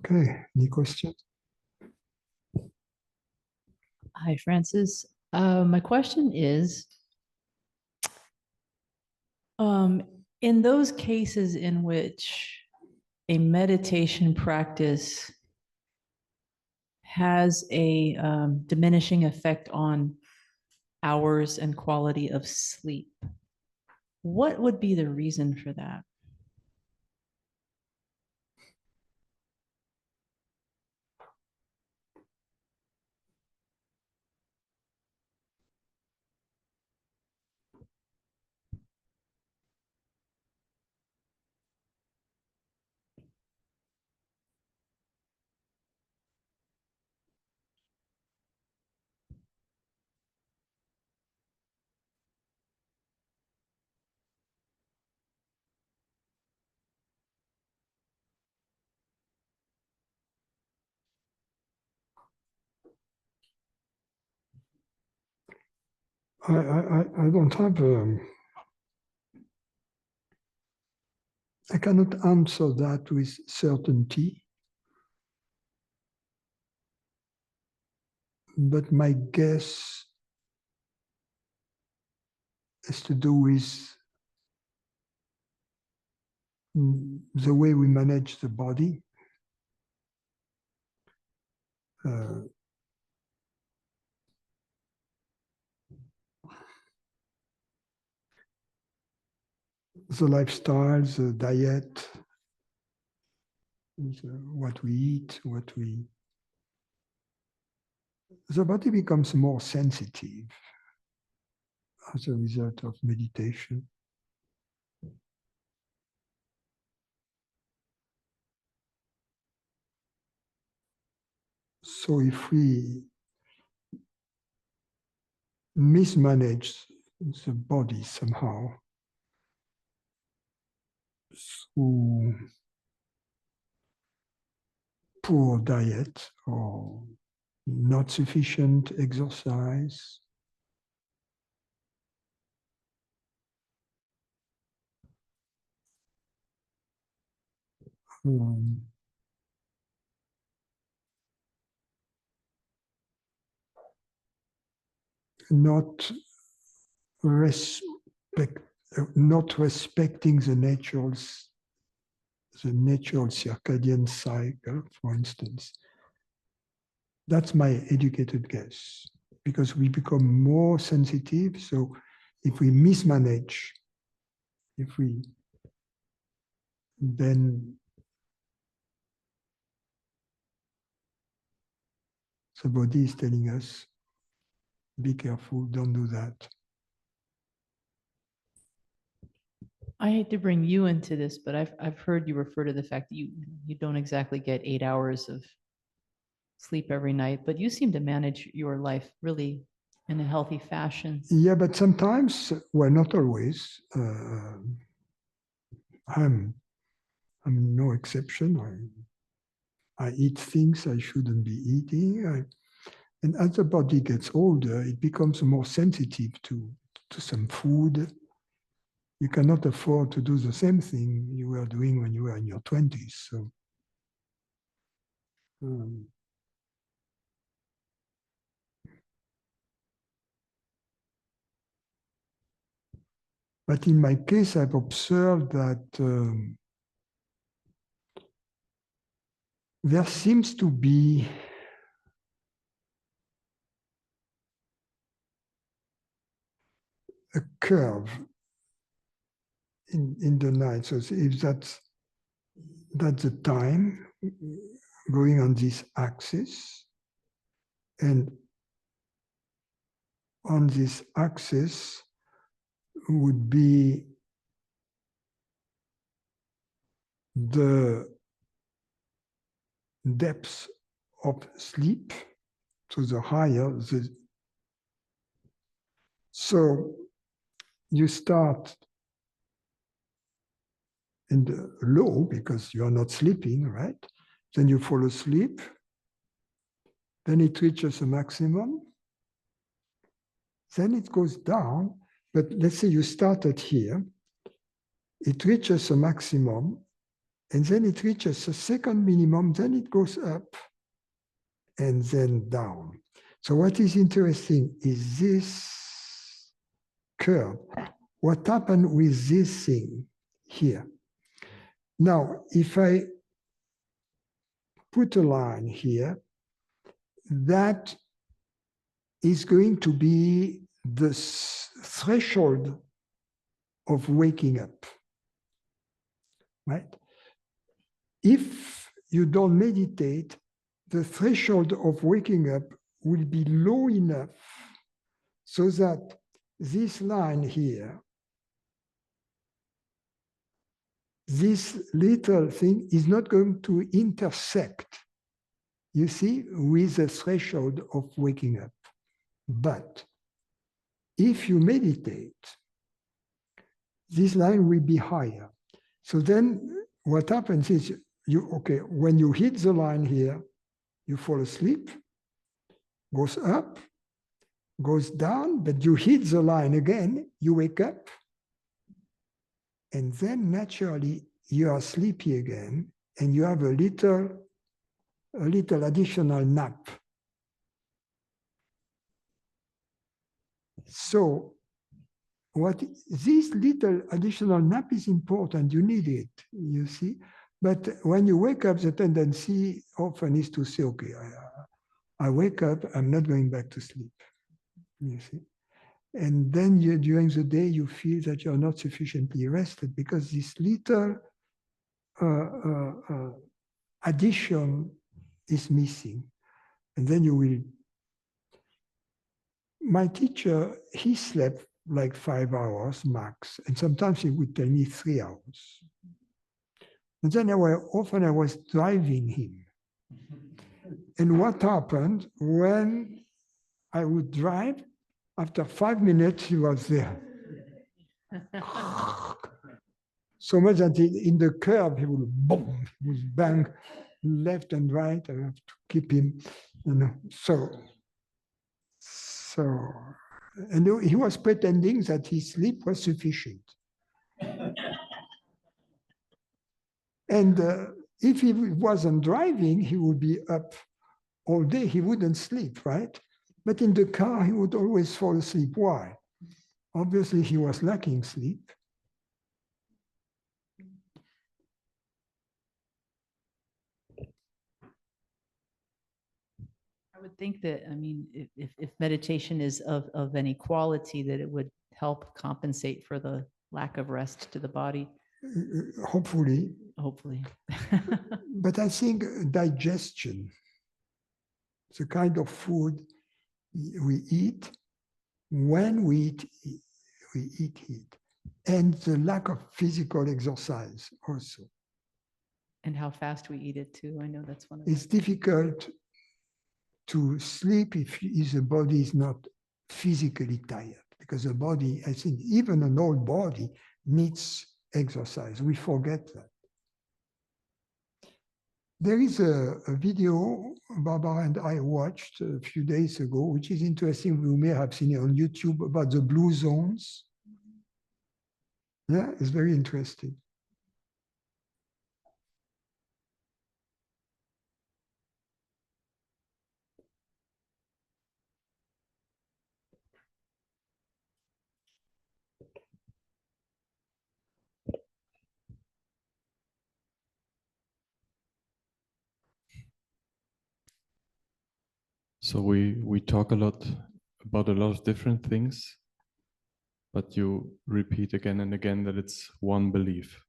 Okay, any questions? Hi, Francis. My question is, in those cases in which a meditation practice has a diminishing effect on hours and quality of sleep, what would be the reason for that? I don't have, I cannot answer that with certainty, but my guess has to do with the way we manage the body. The lifestyle, the diet, what we eat, the body becomes more sensitive as a result of meditation. So if we mismanage the body somehow through poor diet or not sufficient exercise, not respecting the natural circadian cycle, for instance. That's my educated guess, because we become more sensitive. So if we mismanage, then the body is telling us, be careful, don't do that. I hate to bring you into this, but I've heard you refer to the fact that you don't exactly get 8 hours of sleep every night, but you seem to manage your life really in a healthy fashion. Yeah, but sometimes, well, not always. I'm no exception. I eat things I shouldn't be eating. And as the body gets older, it becomes more sensitive to some food. You cannot afford to do the same thing you were doing when you were in your 20s. So, but in my case, I've observed that there seems to be a curve in the night. So if that's the time going on this axis, and on this axis would be the depth of sleep, so the higher so you start in the low because you are not sleeping, right? Then you fall asleep. Then it reaches a maximum. Then it goes down. But let's say you started here. It reaches a maximum. And then it reaches a second minimum, then it goes up and then down. So what is interesting is this curve. What happened with this thing here? Now, if I put a line here, that is going to be the threshold of waking up, right? If you don't meditate, the threshold of waking up will be low enough so that this line here, this little thing is not going to intersect, you see, with the threshold of waking up. But if you meditate, this line will be higher. So then what happens is, when you hit the line here, you fall asleep, goes up, goes down, but you hit the line again, you wake up, and then naturally you are sleepy again, and you have a little additional nap. So this little additional nap is important, you need it, you see. But when you wake up, the tendency often is to say, okay, I wake up, I'm not going back to sleep, you see. And then during the day, you feel that you're not sufficiently rested because this little addition is missing. And then you will. My teacher, he slept like 5 hours max, and sometimes he would tell me 3 hours. And then often I was driving him. And what happened when I would drive? After 5 minutes, he was there. So much that in the curve, he would boom, he would bang left and right. I have to keep him, So, and he was pretending that his sleep was sufficient. And if he wasn't driving, he would be up all day. He wouldn't sleep, right? But in the car, he would always fall asleep. Why? Obviously, he was lacking sleep. I would think that, I mean, if meditation is of any quality, that it would help compensate for the lack of rest to the body. Hopefully. Hopefully. But I think digestion, the kind of food we eat, when we eat it, and the lack of physical exercise also. And how fast we eat it too. I know that's one of It's difficult to sleep if the body is not physically tired, because the body, I think even an old body needs exercise. We forget that. There is a video Barbara and I watched a few days ago, which is interesting. You may have seen it on YouTube, about the blue zones. Yeah, it's very interesting. So we talk a lot about a lot of different things, but you repeat again and again that it's one belief.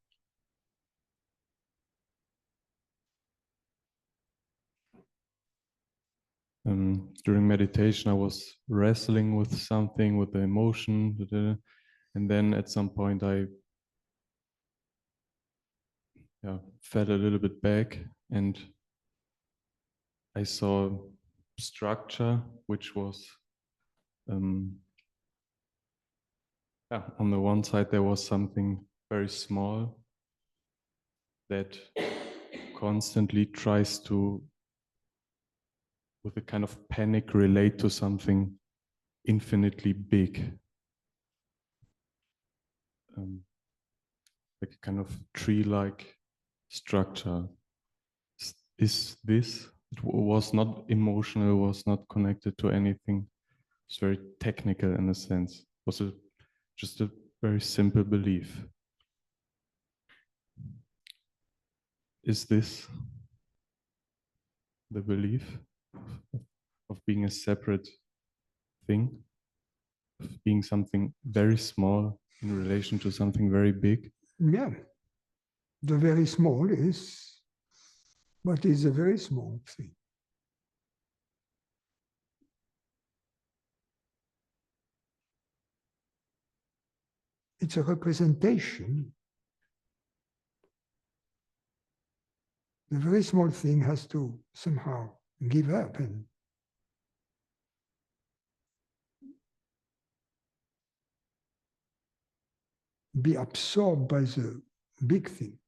During meditation, I was wrestling with something, with the emotion, and then at some point I fell a little bit back, and I saw structure, which was on the one side there was something very small that constantly tries to, with a kind of panic, relate to something infinitely big, like a kind of tree-like structure. Is this? It was not emotional, was not connected to anything. It's very technical in a sense. Was it just a very simple belief? Is this the belief of being a separate thing, of being something very small in relation to something very big? Yeah. The very small is what is a very small thing. It's a representation. The very small thing has to somehow give up and be absorbed by the big thing.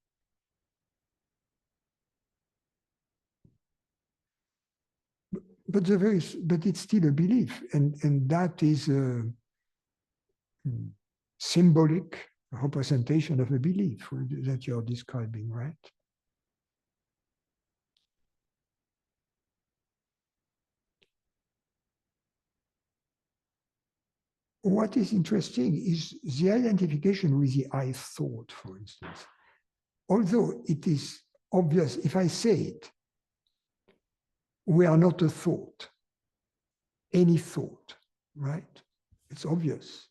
But it's still a belief, and that is a symbolic representation of a belief that you're describing, right? What is interesting is the identification with the I thought, for instance. Although it is obvious, if I say it, we are not a thought, any thought, right? It's obvious.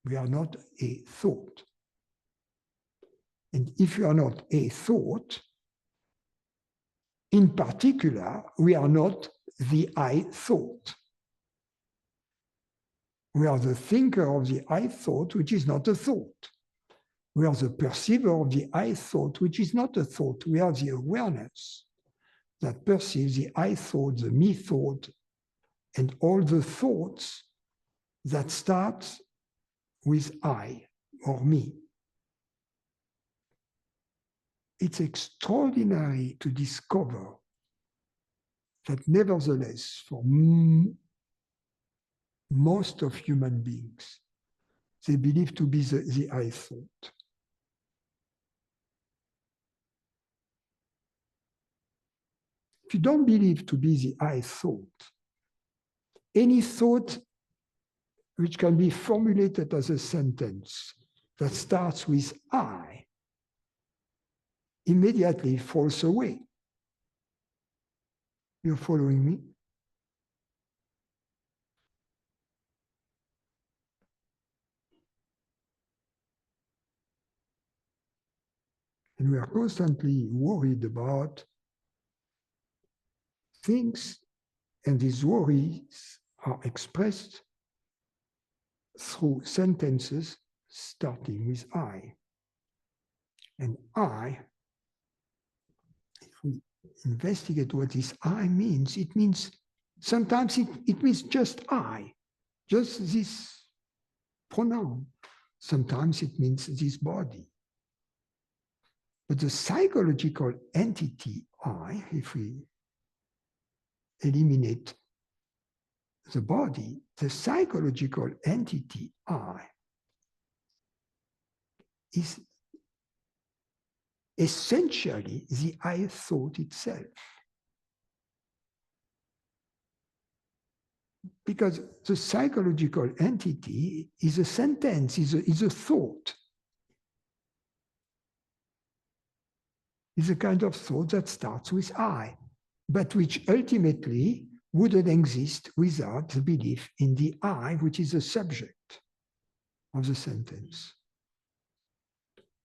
We are not a thought. And if you are not a thought, in particular, we are not the I thought. We are the thinker of the I thought, which is not a thought. We are the perceiver of the I thought, which is not a thought. We are the awareness that perceives the I thought, the me thought, and all the thoughts that start with I or me. It's extraordinary to discover that nevertheless, for most of human beings, they believe to be the I thought. If you don't believe to be the I thought, any thought which can be formulated as a sentence that starts with I immediately falls away. You're following me? And we are constantly worried about things, and these worries are expressed through sentences starting with I. And I, if we investigate what this I means, it means sometimes it means just I, just this pronoun. Sometimes it means this body. But the psychological entity I, if we eliminate the body, the psychological entity I is essentially the I thought itself. Because the psychological entity is a sentence, is a thought. Is a kind of thought that starts with I, but which ultimately wouldn't exist without the belief in the I, which is the subject of the sentence.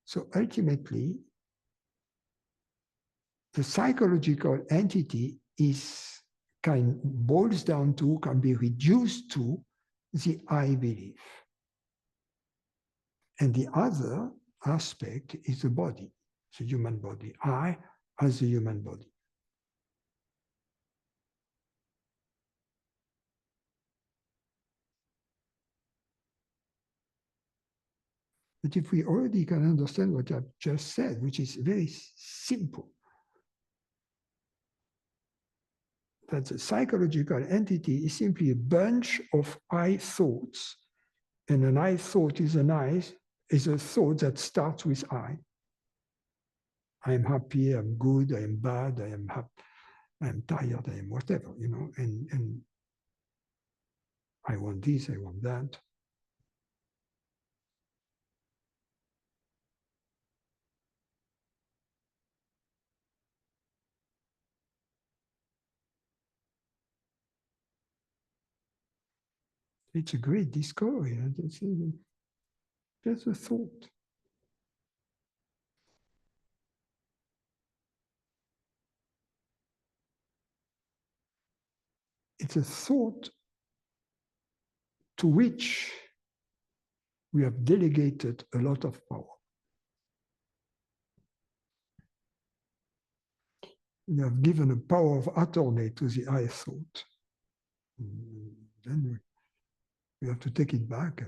So ultimately, the psychological entity boils down to, can be reduced to the I belief. And the other aspect is the body, the human body. I as the human body. But if we already can understand what I've just said, which is very simple, that the psychological entity is simply a bunch of I thoughts, and an I thought is a thought that starts with I. I am happy, I'm good, I am bad, I am happy, I am tired, I am whatever, you know, and I want this, I want that. It's a great discovery. It's just a thought. It's a thought to which we have delegated a lot of power. We have given a power of attorney to the I thought. Then we have to take it back.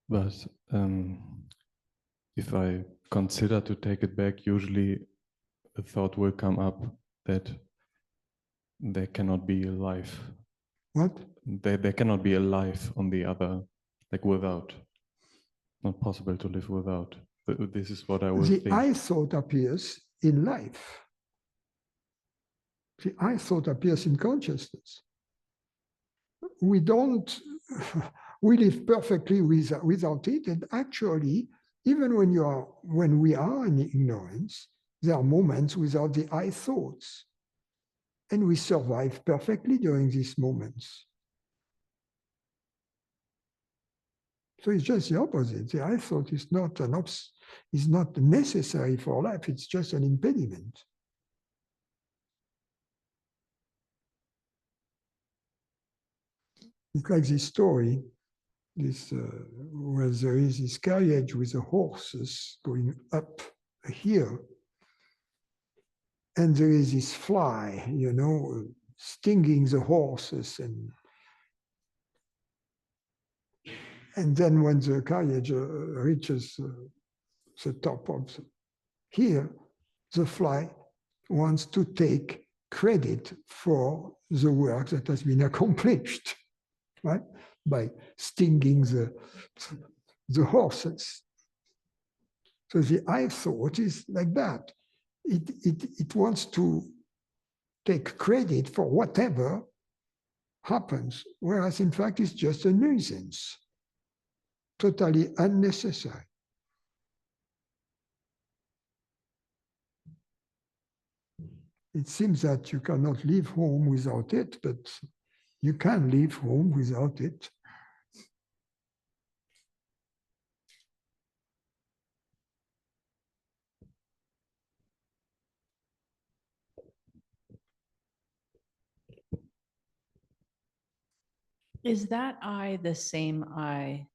But if I consider to take it back, usually a thought will come up that there cannot be a life. What? There cannot be a life on the other, like without. Not possible to live without. This is what I will The think. I thought appears in life. The I thought appears in consciousness. We don't, we live perfectly without it. And actually, even when we are in ignorance, there are moments without the I thoughts. And we survive perfectly during these moments. So it's just the opposite. The I thought is not is not necessary for life. It's just an impediment. It's like this story, where there is this carriage with the horses going up a hill, and there is this fly, you know, stinging the horses, and then when the carriage reaches the top of the hill, the fly wants to take credit for the work that has been accomplished, right? By stinging the horses. So the I thought is like that. It wants to take credit for whatever happens, whereas in fact it's just a nuisance, totally unnecessary. It seems that you cannot leave home without it, but you can leave home without it. Is that I the same I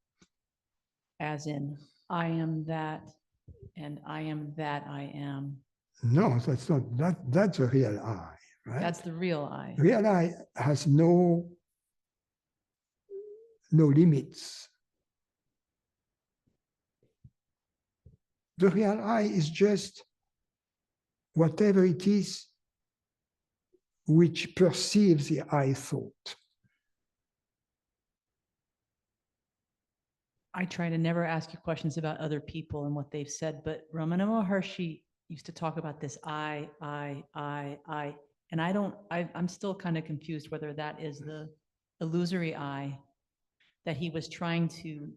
as in I am that and I am that I am? No, that's not, that's a real I, right? That's the real I. Real I has no limits. The real I is just whatever it is which perceives the I thought. I try to never ask you questions about other people and what they've said, but Ramana Maharshi used to talk about this I, and I'm still kind of confused whether that is the illusory I that he was trying to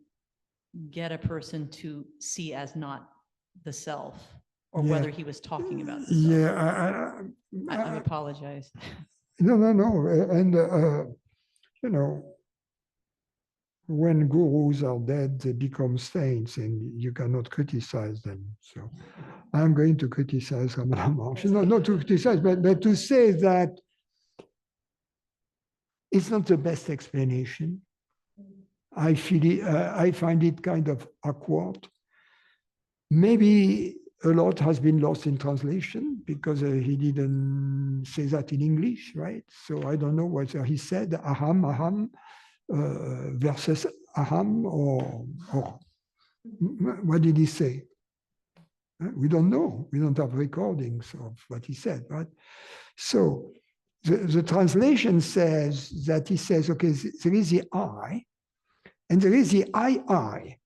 get a person to see as not the self, or Yeah. whether he was talking about the self. Yeah, I apologize. no, and you know, when gurus are dead, they become saints, and you cannot criticize them. So, I'm going to criticize Ramana Maharshi. No, not to criticize, but to say that it's not the best explanation. I find it kind of awkward. Maybe a lot has been lost in translation because he didn't say that in English, right? So I don't know whether he said aham versus aham or what did he say? We don't know. We don't have recordings of what he said, right? So the translation says that he says, okay, there is the I, and there is the I.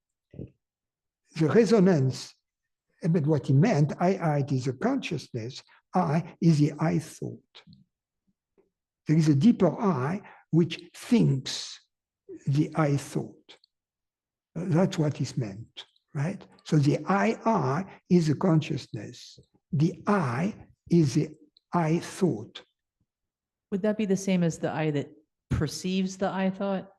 the resonance, but what he meant, I is a consciousness, I is the I thought. There is a deeper I which thinks the I thought. That's what is meant, right? So the I is a consciousness. The I is the I thought. Would that be the same as the I that perceives the I thought?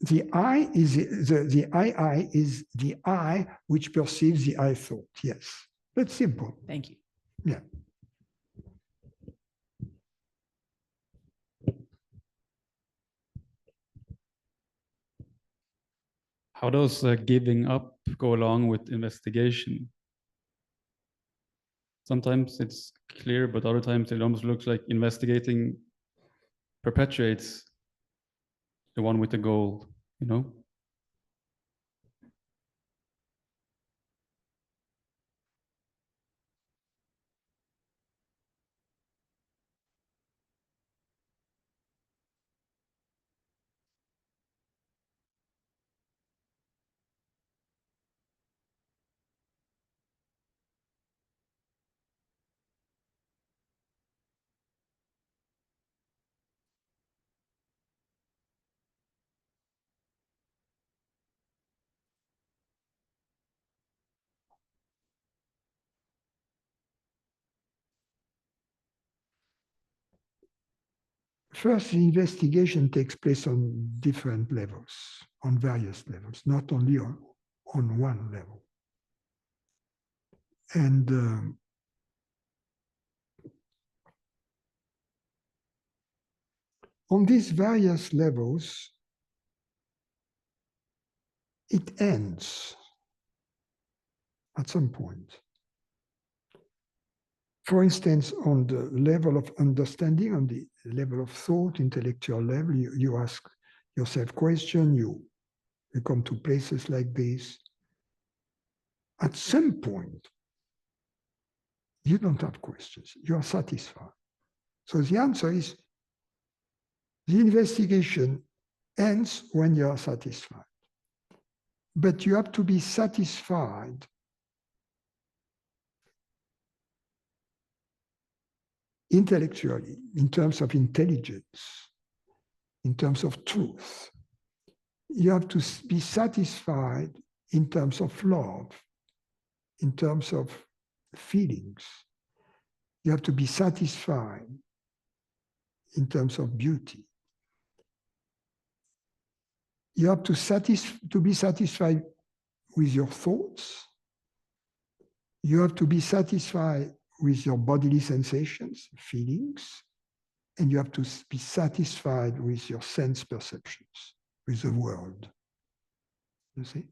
The I is the I is the I which perceives the I thought. Yes, that's simple. Thank you. Yeah. How does giving up go along with investigation? Sometimes it's clear, but other times it almost looks like investigating perpetuates the one with the goal, you know? First, the investigation takes place on different levels, on various levels, not only on one level. And on these various levels, it ends at some point. For instance, on the level of understanding, on the level of thought, intellectual level, you ask yourself questions, you come to places like this. At some point, you don't have questions, you are satisfied. So the answer is, the investigation ends when you are satisfied. But you have to be satisfied intellectually, in terms of intelligence, in terms of truth. You have to be satisfied in terms of love, in terms of feelings. You have to be satisfied in terms of beauty. You have to be satisfied with your thoughts. You have to be satisfied with your bodily sensations, feelings, and you have to be satisfied with your sense perceptions, with the world. You see?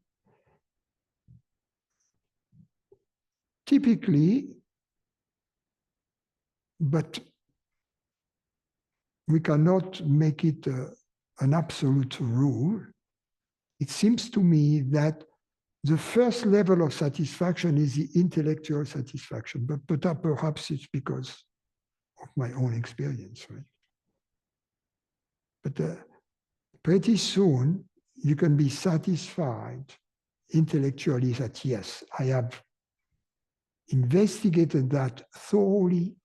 Typically, but we cannot make it an absolute rule. It seems to me that the first level of satisfaction is the intellectual satisfaction, but perhaps it's because of my own experience, right? But pretty soon, you can be satisfied intellectually that, yes, I have investigated that thoroughly,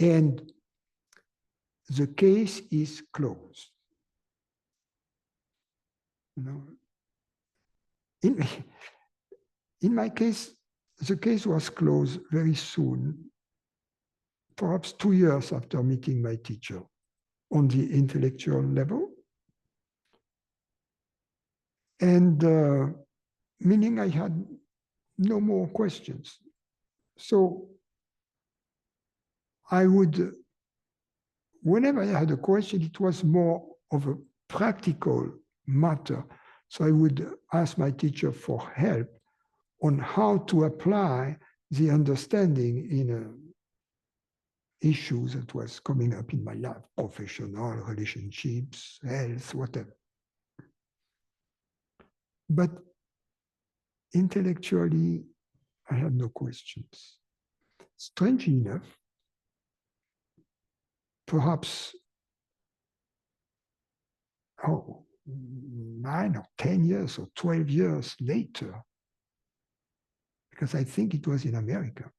and the case is closed. You know, in my case, the case was closed very soon, perhaps 2 years after meeting my teacher on the intellectual level. And meaning I had no more questions. So I would, whenever I had a question, it was more of a practical matter. So I would ask my teacher for help on how to apply the understanding in issues that was coming up in my life, professional, relationships, health, whatever. But intellectually, I had no questions. Strangely enough, perhaps, 9 or 10 years or 12 years later, because I think it was in America.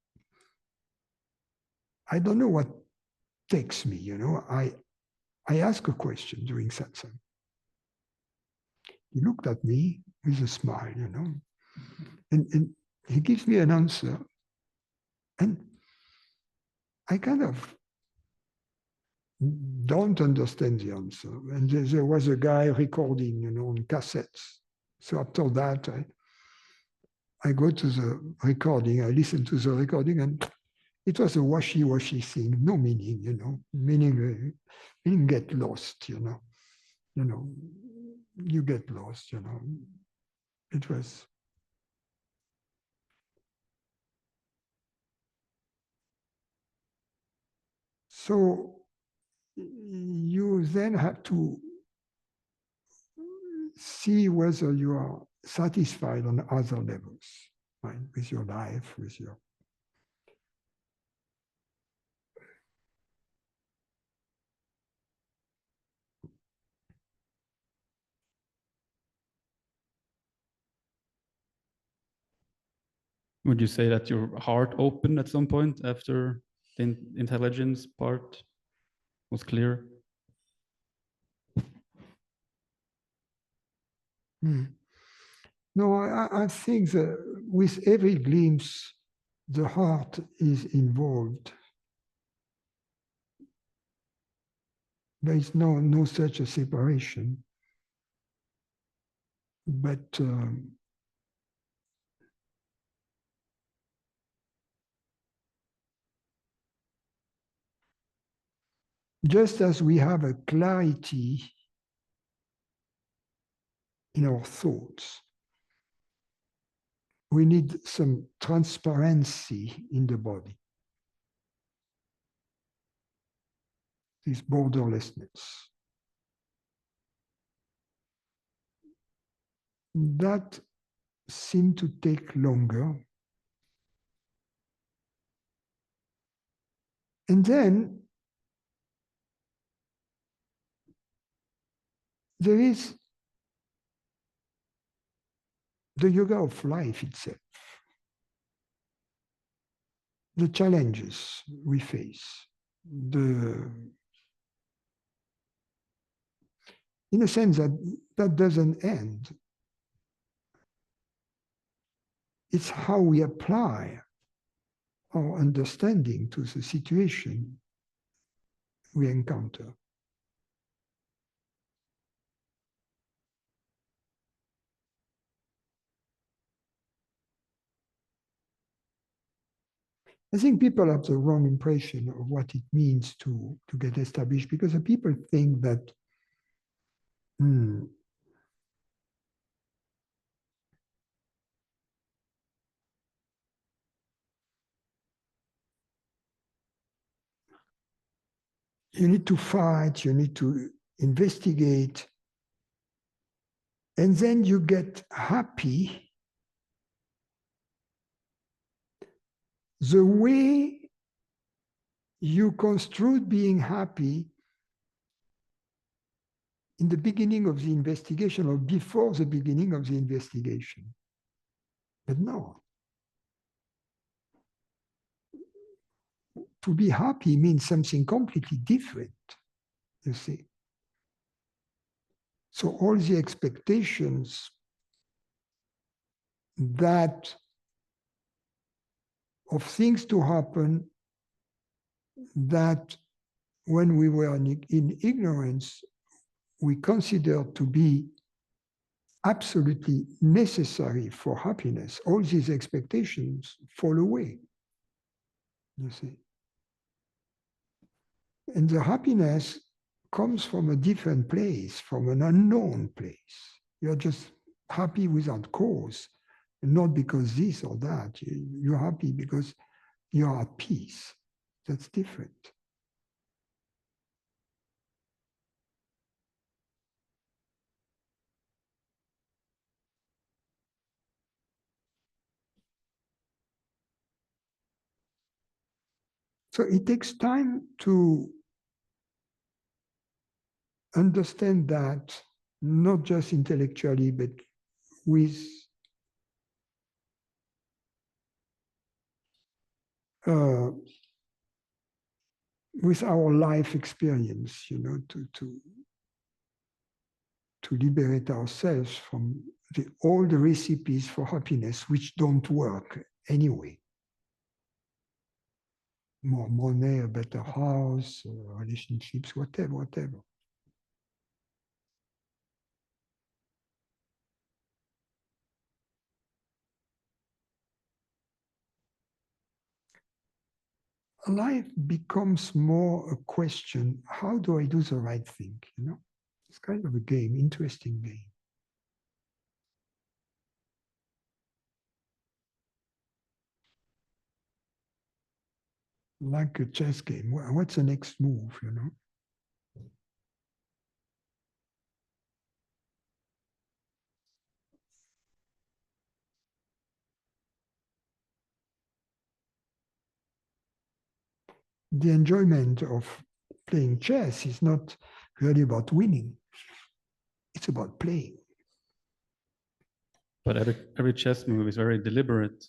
I don't know what takes me, I asked a question during satsang. He looked at me with a smile, and he gives me an answer. And I kind of don't understand the answer. And there was a guy recording, on cassettes. So after that, I go to the recording, I listen to the recording, and it was a washy-washy thing, no meaning, meaning get lost, you get lost, It was. So you then have to see whether you are satisfied on other levels, right? With your life, with your. Would you say that your heart opened at some point after the intelligence part was clear? No, I think that with every glimpse, the heart is involved. There is no such a separation. But just as we have a clarity in our thoughts, we need some transparency in the body. This borderlessness. That seemed to take longer. And then there is the yoga of life itself, the challenges we face, in a sense that doesn't end. It's how we apply our understanding to the situation we encounter. I think people have the wrong impression of what it means to get established, because the people think that you need to fight, you need to investigate, and then you get happy. The way you construed being happy in the beginning of the investigation or before the beginning of the investigation. But no. To be happy means something completely different, you see. So all the expectations that of things to happen that when we were in ignorance, we considered to be absolutely necessary for happiness, all these expectations fall away, you see. And the happiness comes from a different place, from an unknown place. You're just happy without cause, and not because this or that. You're happy because you're at peace. That's different. So it takes time to understand that not just intellectually, but with our life experience, you know, to liberate ourselves from all the recipes for happiness which don't work anyway. More money, a better house, relationships, whatever. Life becomes more a question, how do I do the right thing, you know? It's kind of a game, interesting game. Like a chess game, what's the next move, you know? The enjoyment of playing chess is not really about winning. It's about playing. But every chess move is very deliberate.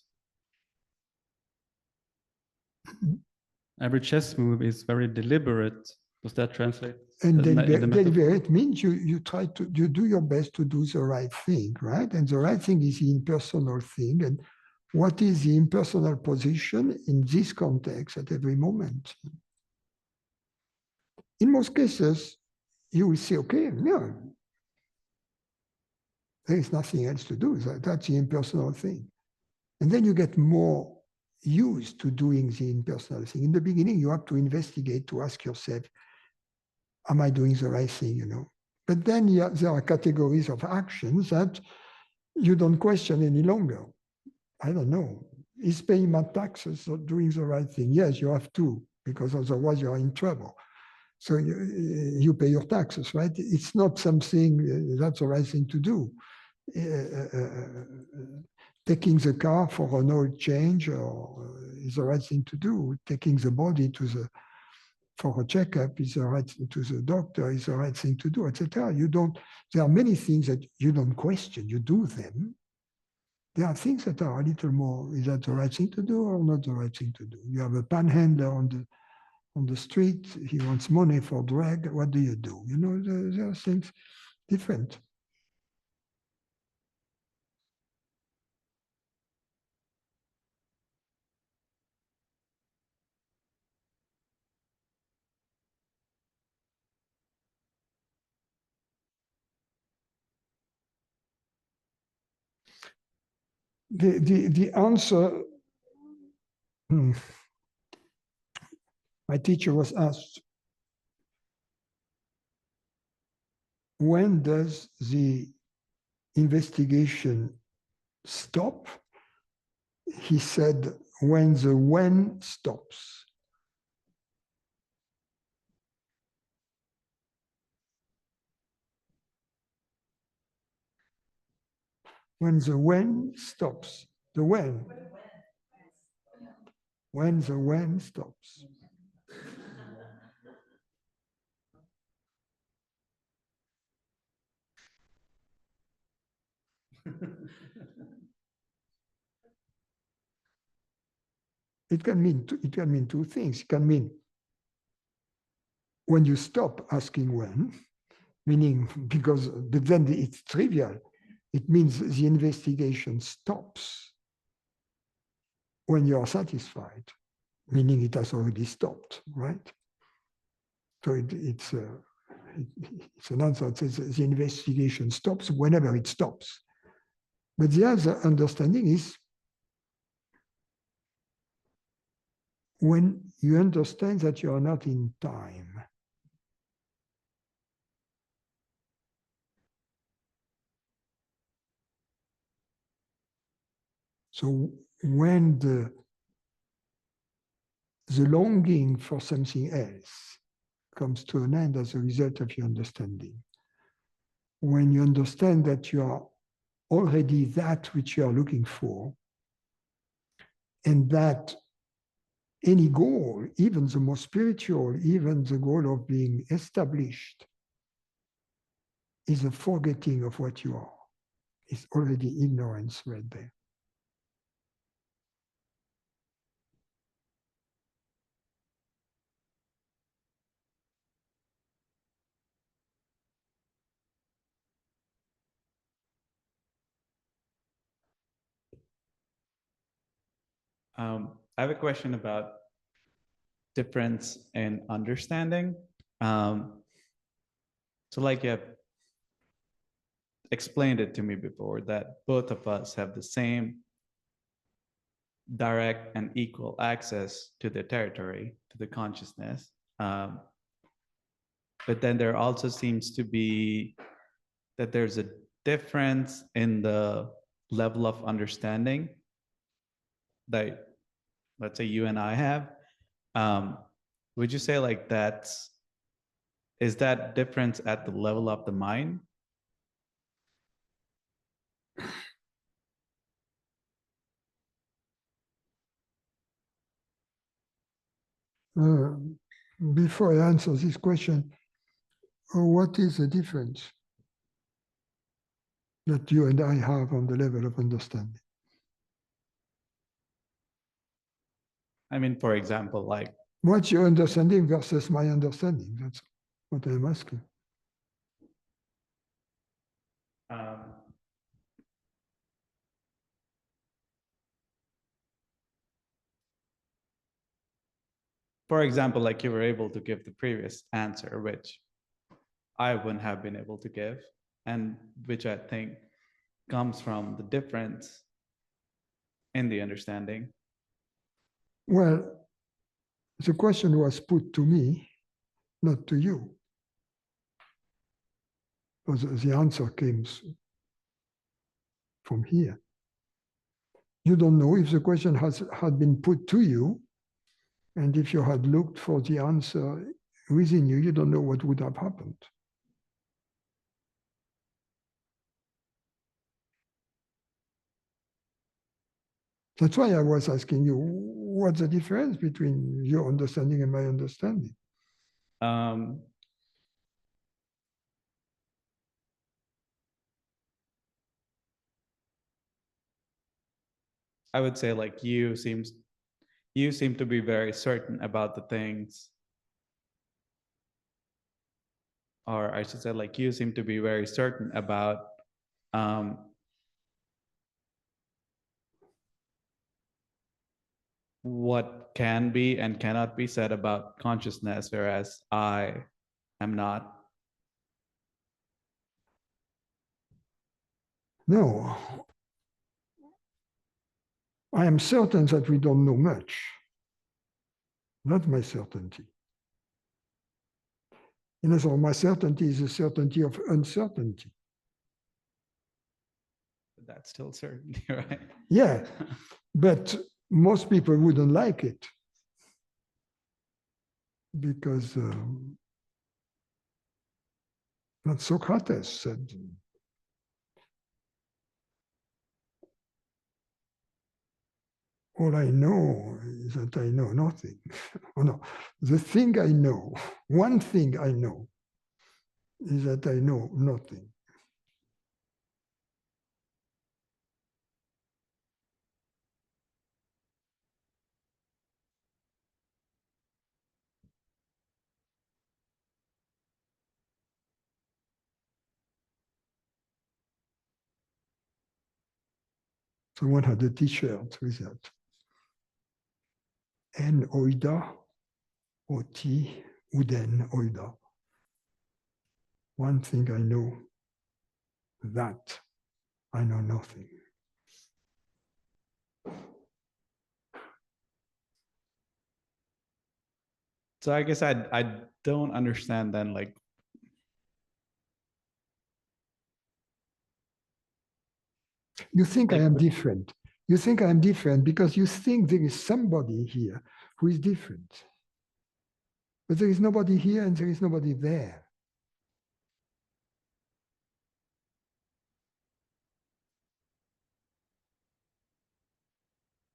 Every chess move is very deliberate. Does that translate? And in the metaphor? deliberate means you do your best to do the right thing, right? And the right thing is the impersonal thing. And what is the impersonal position in this context at every moment? In most cases, you will say, okay, yeah, there is nothing else to do. That's the impersonal thing. And then you get more used to doing the impersonal thing. In the beginning, you have to investigate, to ask yourself, am I doing the right thing, you know? But then there are categories of actions that you don't question any longer. I don't know. Is paying my taxes or doing the right thing? Yes, you have to, because otherwise you are in trouble. So you pay your taxes, right? It's not something that's the right thing to do. Taking the car for an oil change is the right thing to do. Taking the body for a checkup is the right to the doctor is the right thing to do, etc. There are many things that you don't question, you do them. There are things that are a little more, is that the right thing to do or not the right thing to do? You have a panhandler on the street, he wants money for drug, what do? You know, there are things different. The answer, my teacher was asked, when does the investigation stop? He said, when the when stops. When the when stops, the when. When the when stops. It can mean two things. It can mean when you stop asking when, meaning but then it's trivial. It means the investigation stops when you are satisfied, meaning it has already stopped, right? So it's an answer that says the investigation stops whenever it stops. But the other understanding is when you understand that you are not in time. So when the longing for something else comes to an end as a result of your understanding, when you understand that you are already that which you are looking for, and that any goal, even the most spiritual, even the goal of being established, is a forgetting of what you are. It's already ignorance right there. I have a question about difference in understanding. So like you have explained it to me before that both of us have the same direct and equal access to the territory, to the consciousness. But then there also seems to be that there's a difference in the level of understanding that, let's say, you and I have. Would you say like is that difference at the level of the mind? Before I answer this question, what is the difference that you and I have on the level of understanding? I mean, for example, like, What's your understanding versus my understanding? That's what I'm asking. for example, like you were able to give the previous answer, which I wouldn't have been able to give, and which I think comes from the difference in the understanding. Well, the question was put to me, not to you. Because the answer came from here. You don't know if the question had been put to you, and if you had looked for the answer within you, you don't know what would have happened. That's why I was asking you, what's the difference between your understanding and my understanding? I would say like you seem to be very certain about the things, or I should say like you seem to be very certain about what can be and cannot be said about consciousness, whereas I am not. No. I am certain that we don't know much. Not my certainty. In other words, my certainty is a certainty of uncertainty. But that's still certainty, right? Yeah, but most people wouldn't like it because not Socrates said, all I know is that I know nothing. Oh no, the thing I know, one thing I know is that I know nothing. Someone had a t-shirt with that. En oida, oti uden oida. One thing I know, that I know nothing. So I guess I don't understand then, like, You think I am different. You think I am different because you think there is somebody here who is different. But there is nobody here and there is nobody there.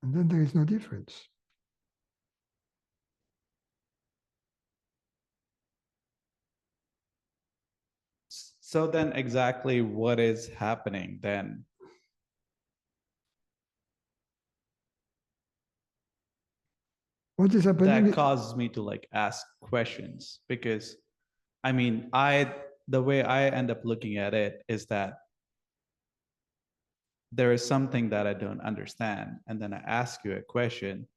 And then there is no difference. So then exactly what is happening then? What is happening? That causes me to like ask questions, because I mean, the way I end up looking at it is that there is something that I don't understand, and then I ask you a question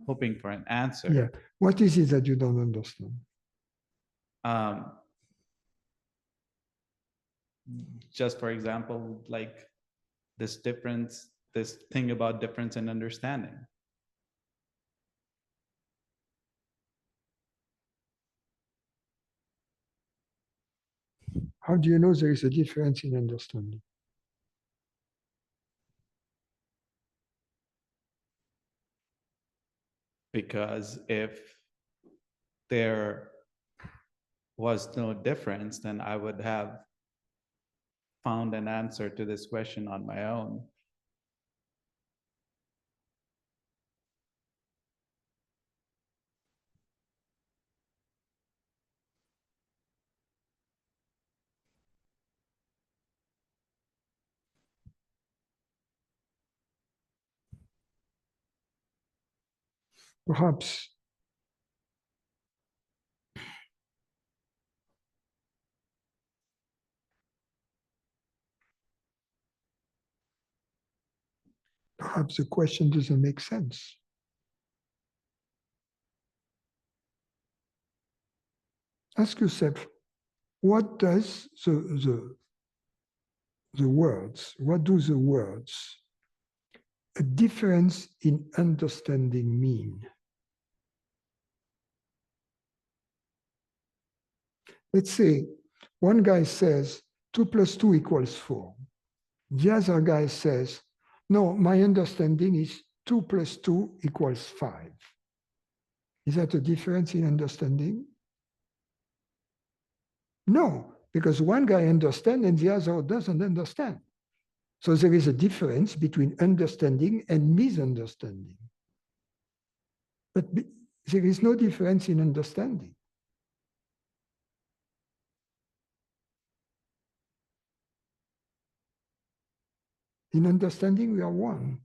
hoping for an answer. Yeah. What is it that you don't understand? Just for example, like this difference, this thing about difference in understanding. How do you know there is a difference in understanding? Because if there was no difference, then I would have found an answer to this question on my own. Perhaps the question doesn't make sense. Ask yourself, what does the words, what do the words, a difference in understanding mean? Let's say one guy says 2 + 2 = 4. The other guy says, no, my understanding is 2 + 2 = 5. Is that a difference in understanding? No, because one guy understands and the other doesn't understand. So there is a difference between understanding and misunderstanding. But there is no difference in understanding. In understanding, we are one.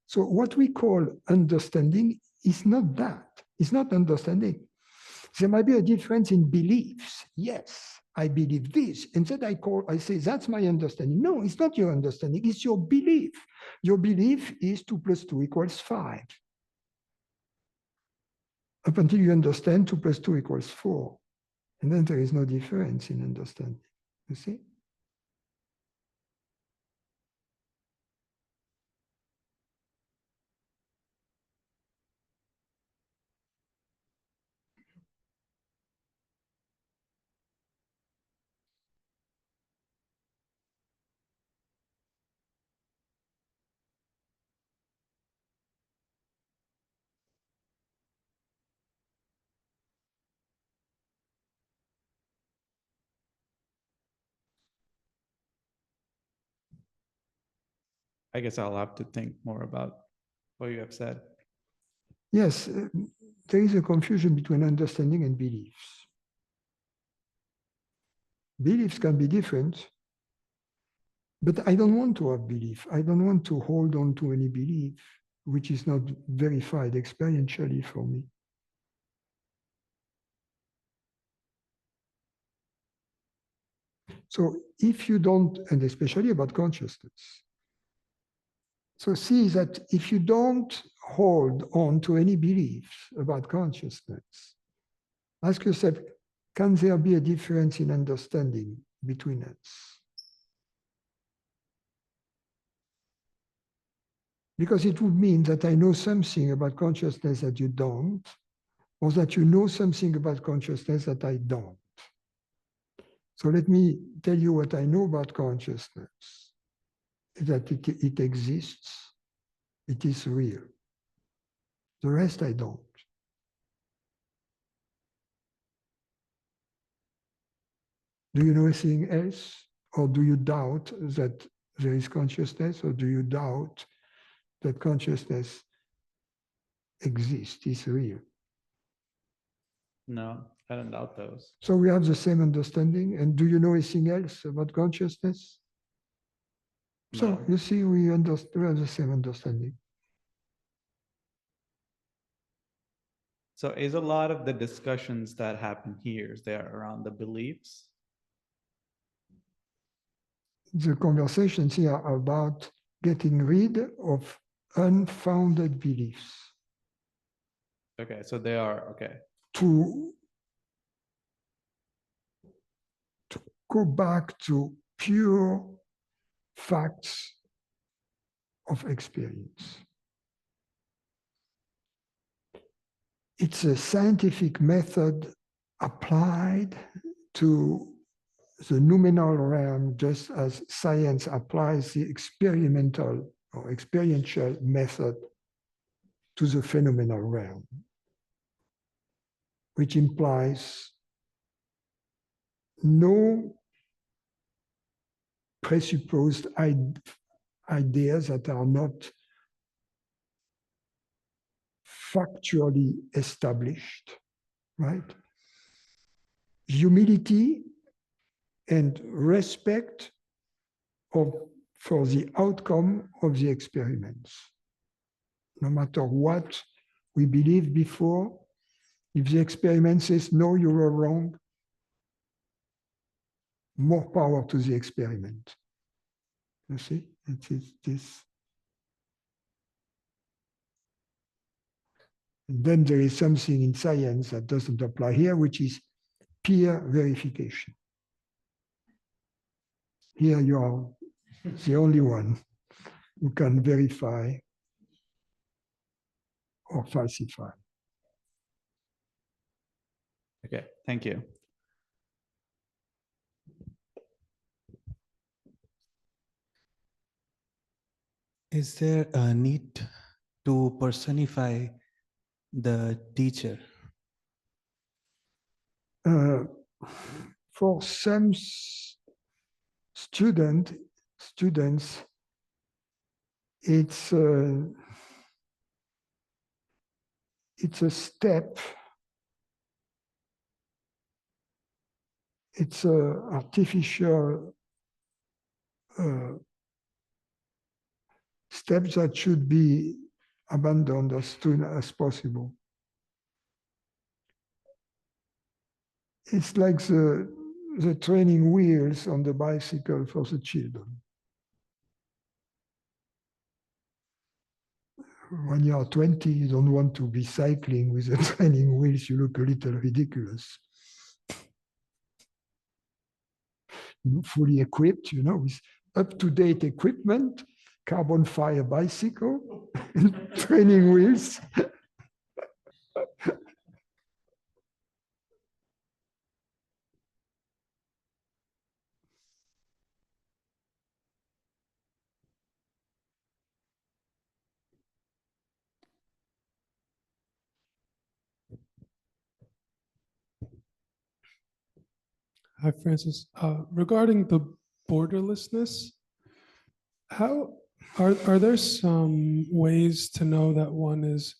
So what we call understanding is not that. It's not understanding. There might be a difference in beliefs. Yes, I believe this. And then I say, that's my understanding. No, it's not your understanding. It's your belief. Your belief is 2 + 2 = 5. Up until you understand 2 + 2 = 4. And then there is no difference in understanding. You see? I guess I'll have to think more about what you have said. Yes, there is a confusion between understanding and beliefs. Beliefs can be different, but I don't want to have belief. I don't want to hold on to any belief which is not verified experientially for me. So if you don't, and especially about consciousness, so see that if you don't hold on to any beliefs about consciousness, ask yourself, can there be a difference in understanding between us? Because it would mean that I know something about consciousness that you don't, or that you know something about consciousness that I don't. So let me tell you what I know about consciousness, that it exists, it is real. The rest I don't. Do you know anything else? Or do you doubt that there is consciousness? Or do you doubt that consciousness exist, is real. No, I don't doubt those. So we have the same understanding. And do you know anything else about consciousness? So No. you see, we have the same understanding. So is a lot of the discussions that happen here, is there around the beliefs? The conversations here are about getting rid of unfounded beliefs, Okay, so they are, okay. to go back to pure facts of experience. It's a scientific method applied to the noumenal realm, just as science applies the experimental or experiential method to the phenomenal realm, which implies no presupposed ideas that are not factually established, right? Humility and respect for the outcome of the experiments. No matter what we believed before, if the experiment says, no, you were wrong, more power to the experiment. You see, it is this. And then there is something in science that doesn't apply here, which is peer verification. Here you are the only one who can verify or falsify. Okay, thank you. Is there a need to personify the teacher? For some students, it's a step. It's an artificial step that should be abandoned as soon as possible. It's like the training wheels on the bicycle for the children. When you are 20, you don't want to be cycling with the training wheels. You look a little ridiculous. Fully equipped, with up-to-date equipment, carbon fiber bicycle, training wheels. Hi, Francis. Regarding the borderlessness, how are there some ways to know that one is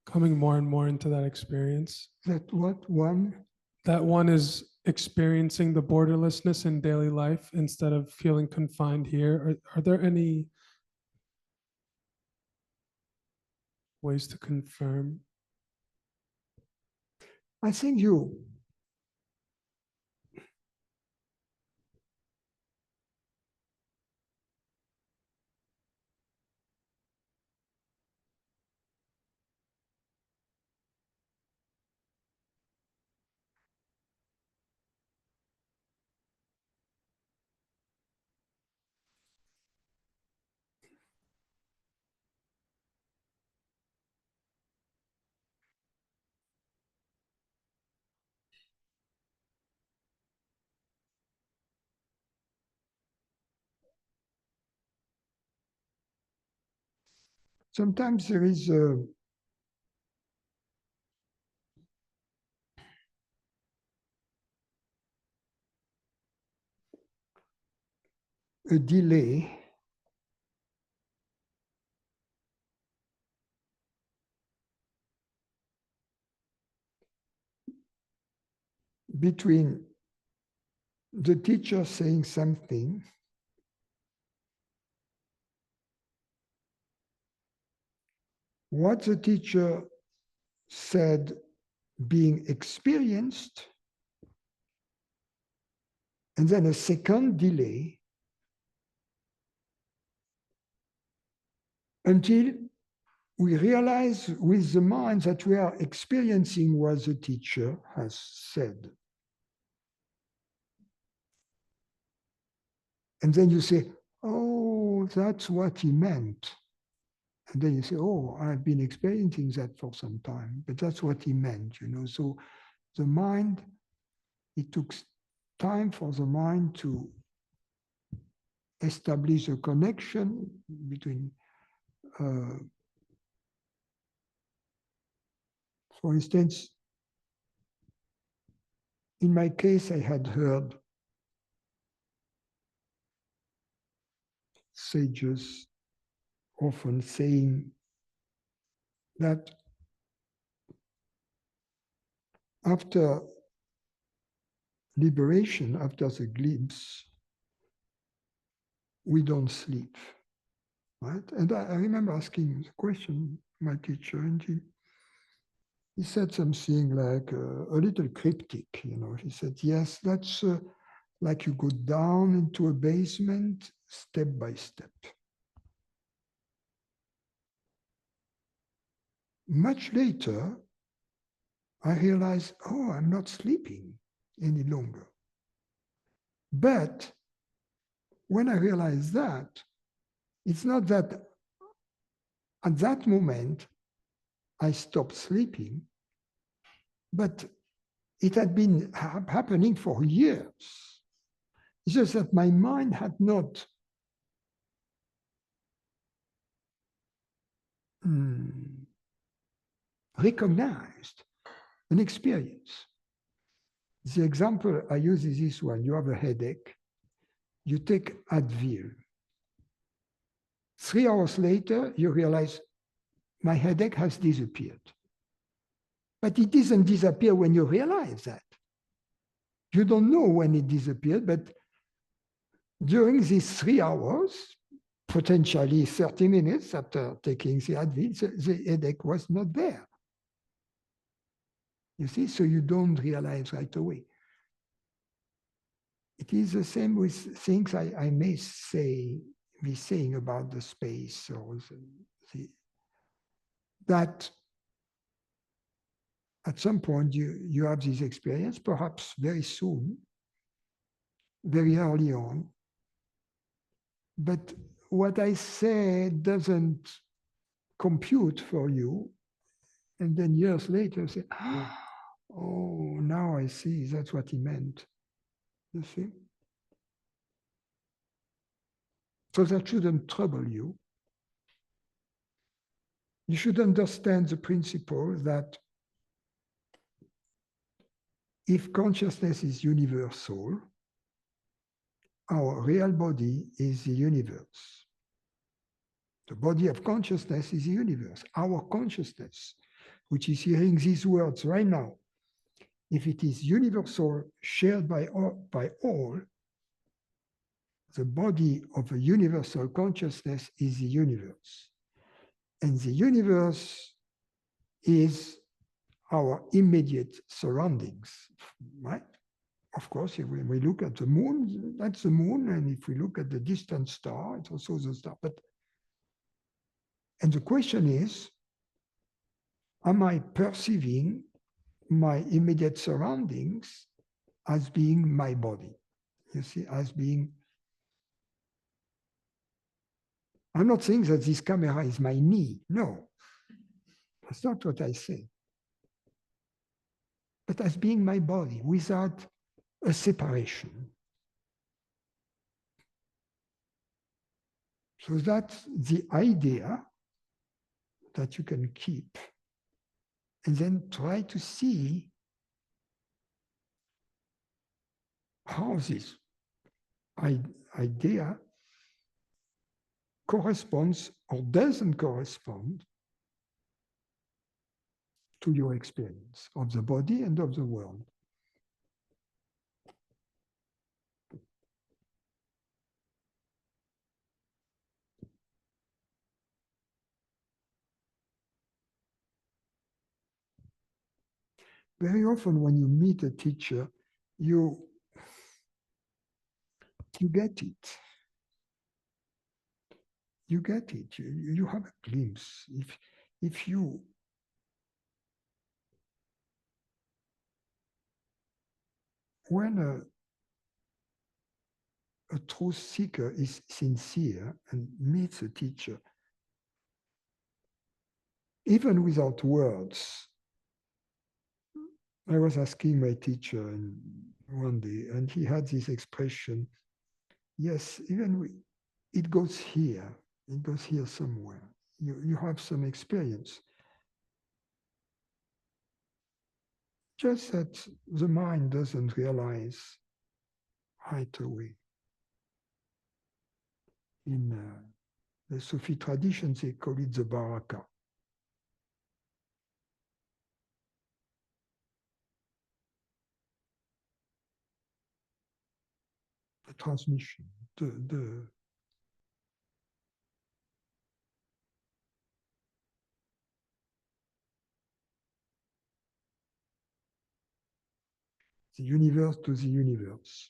coming more and more into that experience? That what one? That one is experiencing the borderlessness in daily life instead of feeling confined here. Are there any ways to confirm? I think sometimes there is a delay between the teacher saying something what the teacher said being experienced, and then a second delay until we realize with the mind that we are experiencing what the teacher has said. And then you say, oh, that's what he meant. And then you say, oh, I've been experiencing that for some time, but that's what he meant, you know. So the mind, it took time for the mind to establish a connection between, for instance, in my case, I had heard sages often saying that after liberation, after the glimpse, we don't sleep, right? And I remember asking the question my teacher, and he said something like a little cryptic, you know. He said, yes, that's like you go down into a basement step by step. Much later, I realized, oh, I'm not sleeping any longer. But when I realized that, it's not that at that moment I stopped sleeping, but it had been happening for years. It's just that my mind had not recognized an experience. The example I use is this one. You have a headache. You take Advil. 3 hours later, you realize my headache has disappeared. But it doesn't disappear when you realize that. You don't know when it disappeared, but during these 3 hours, potentially 30 minutes after taking the Advil, the headache was not there. You see, so you don't realize right away. It is the same with things I may be saying about the space or that at some point you have this experience, perhaps very soon, very early on. But what I say doesn't compute for you. And then years later, say, oh, now I see, that's what he meant. You see? So that shouldn't trouble you. You should understand the principle that if consciousness is universal, our real body is the universe. The body of consciousness is the universe. Our consciousness, which is hearing these words right now, if it is universal, shared by all, the body of a universal consciousness is the universe. And the universe is our immediate surroundings, right? Of course, if we look at the moon, that's the moon. And if we look at the distant star, it's also the star. And the question is, am I perceiving my immediate surroundings as being my body? You see, as being, I'm not saying that this camera is my knee. No, that's not what I say. But as being my body without a separation. So that's the idea that you can keep and then try to see how this idea corresponds or doesn't correspond to your experience of the body and of the world. very often when you meet a teacher, you get it. You get it. You have a glimpse. If you when a truth seeker is sincere and meets a teacher, even without words. I was asking my teacher one day, and he had this expression, yes, it goes here somewhere. You have some experience. Just that the mind doesn't realize right away. In the Sufi tradition, they call it the baraka. The transmission, the universe to the universe.